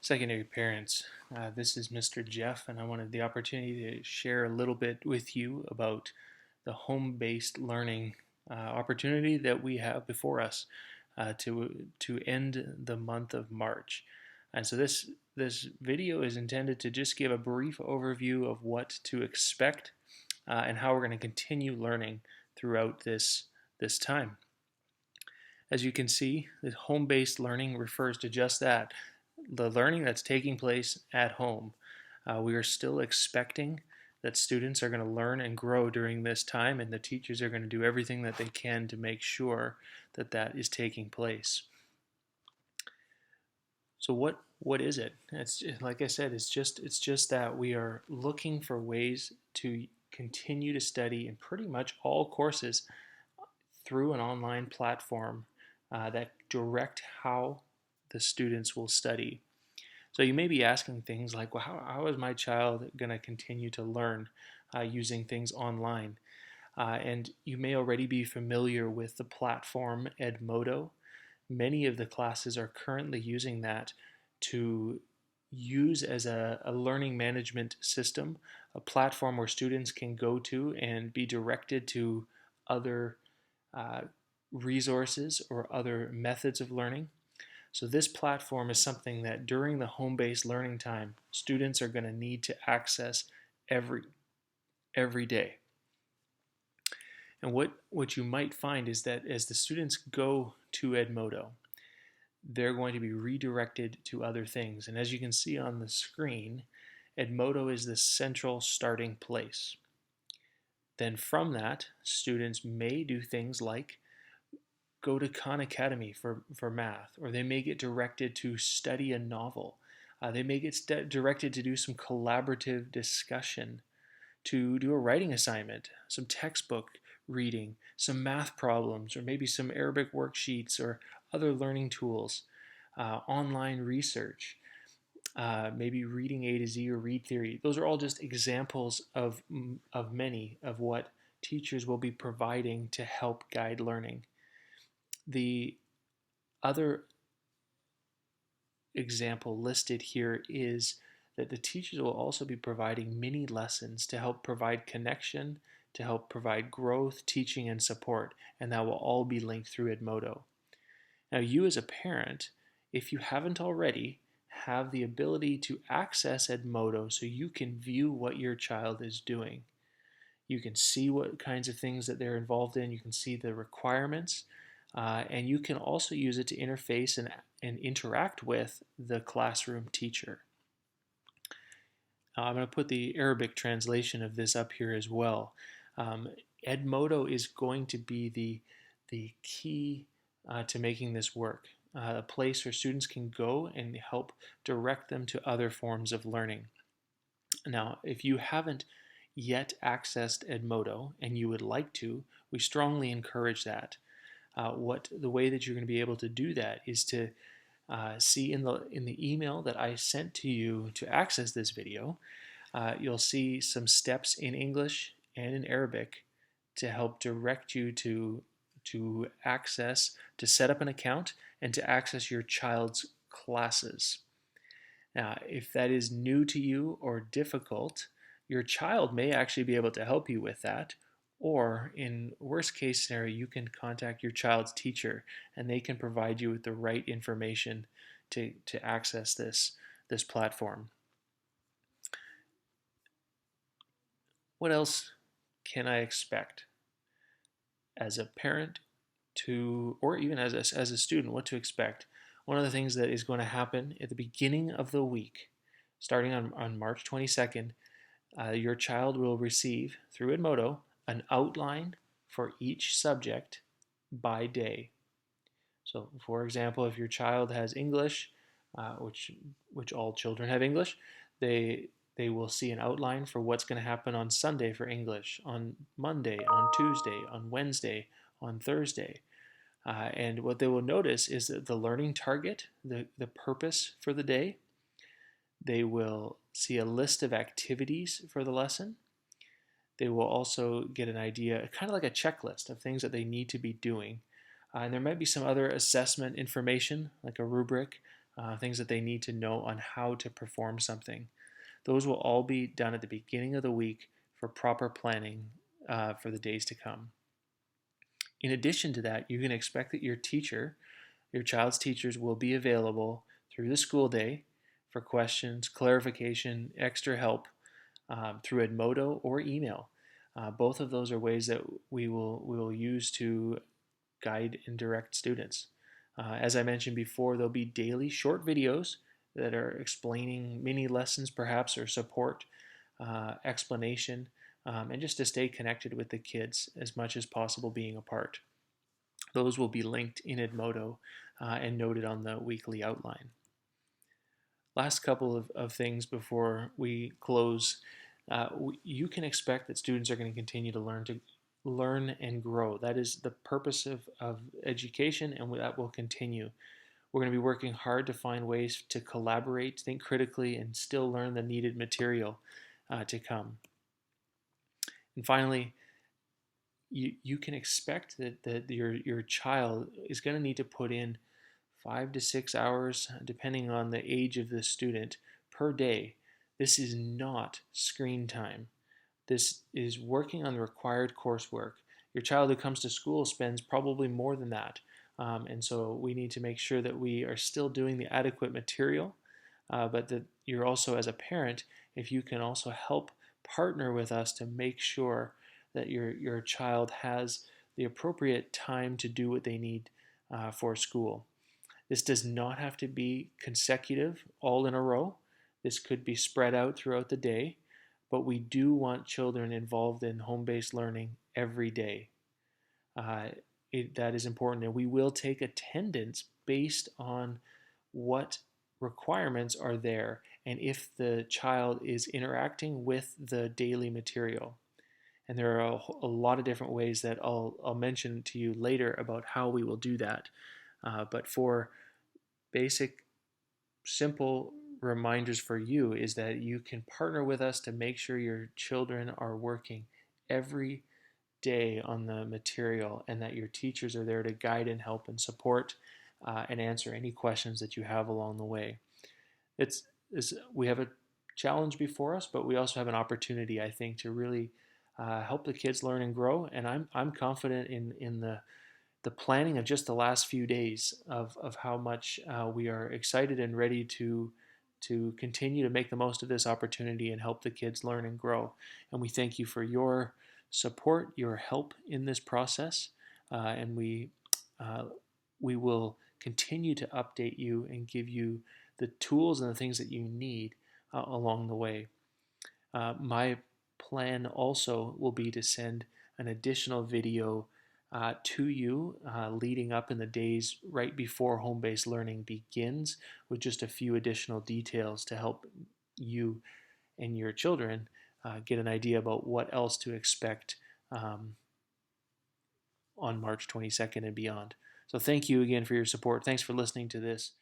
Secondary parents. This is Mr. Jeff, and I wanted the opportunity to share a little bit with you about the home-based learning opportunity that we have before us to end the month of March. And so this video is intended to just give a brief overview of what to expect and how we're going to continue learning throughout this time. As you can see, the home-based learning refers to just that, the learning that's taking place at home. We are still expecting that students are going to learn and grow during this time, and the teachers are going to do everything that they can to make sure that that is taking place. So what is it? It's like I said, it's just that we are looking for ways to continue to study in pretty much all courses through an online platform that direct how the students will study. So you may be asking things like, well, how is my child going to continue to learn using things online? And you may already be familiar with the platform Edmodo. Many of the classes are currently using that to use as a learning management system, a platform where students can go to and be directed to other uh, resources or other methods of learning. So this platform is something that during the home-based learning time, students are going to need to access every day. And what you might find is that as the students go to Edmodo, they're going to be redirected to other things. And as you can see on the screen, Edmodo is the central starting place. Then from that, students may do things like go to Khan Academy for math, or they may get directed to study a novel. They may get directed to do some collaborative discussion, to do a writing assignment, some textbook reading, some math problems, or maybe some Arabic worksheets or other learning tools, online research, maybe reading A to Z or read theory. Those are all just examples of many of what teachers will be providing to help guide learning. The other example listed here is that the teachers will also be providing mini lessons to help provide connection, to help provide growth, teaching, and support, and that will all be linked through Edmodo. Now, you as a parent, if you haven't already, have the ability to access Edmodo so you can view what your child is doing. You can see what kinds of things that they're involved in. You can see the requirements. And you can also use it to interface and interact with the classroom teacher. I'm going to put the Arabic translation of this up here as well. Edmodo is going to be the key to making this work, a place where students can go and help direct them to other forms of learning. Now, if you haven't yet accessed Edmodo and you would like to, we strongly encourage that. The way that you're going to be able to do that is to see in the email that I sent to you to access this video. You'll see some steps in English and in Arabic to help direct you to set up an account and to access your child's classes. Now, if that is new to you or difficult, your child may actually be able to help you with that. Or in worst case scenario, you can contact your child's teacher and they can provide you with the right information to access this platform. What else can I expect as a parent or even as a student, what to expect? One of the things that is going to happen at the beginning of the week, starting on March 22nd, your child will receive, through Edmodo, an outline for each subject by day. So, for example, if your child has English, which all children have English, they will see an outline for what's going to happen on Sunday for English, on Monday, on Tuesday, on Wednesday, on Thursday. And what they will notice is that the learning target, the purpose for the day, they will see a list of activities for the lesson. They will also get an idea, kind of like a checklist of things that they need to be doing. And there might be some other assessment information, like a rubric, things that they need to know on how to perform something. Those will all be done at the beginning of the week for proper planning for the days to come. In addition to that, you can expect that your child's teachers, will be available through the school day for questions, clarification, extra help through Edmodo or email. Both of those are ways that we will use to guide and direct students. As I mentioned before, there'll be daily short videos that are explaining mini lessons, perhaps, or support explanation, and just to stay connected with the kids as much as possible being apart. Those will be linked in Edmodo and noted on the weekly outline. Last couple of things before we close. You can expect that students are going to continue to learn and grow. That is the purpose of education, and that will continue. We're going to be working hard to find ways to collaborate, think critically, and still learn the needed material to come. And finally, you can expect that your child is going to need to put in 5 to 6 hours, depending on the age of the student, per day. This is not screen time. This is working on the required coursework. Your child who comes to school spends probably more than that. And so we need to make sure that we are still doing the adequate material, but that you're also, as a parent, if you can also help partner with us to make sure that your child has the appropriate time to do what they need for school. This does not have to be consecutive all in a row. This could be spread out throughout the day, but we do want children involved in home-based learning every day. That is important, and we will take attendance based on what requirements are there and if the child is interacting with the daily material. And there are a lot of different ways that I'll mention to you later about how we will do that. But for basic, simple reminders for you is that you can partner with us to make sure your children are working every day on the material, and that your teachers are there to guide and help and support and answer any questions that you have along the way. We have a challenge before us, but we also have an opportunity, I think, to really help the kids learn and grow. And I'm confident in the planning of just the last few days of how much we are excited and ready to continue to make the most of this opportunity and help the kids learn and grow. And we thank you for your support, your help in this process, and we will continue to update you and give you the tools and the things that you need along the way. My plan also will be to send an additional video to you leading up in the days right before home-based learning begins, with just a few additional details to help you and your children get an idea about what else to expect on March 22nd and beyond. So thank you again for your support. Thanks for listening to this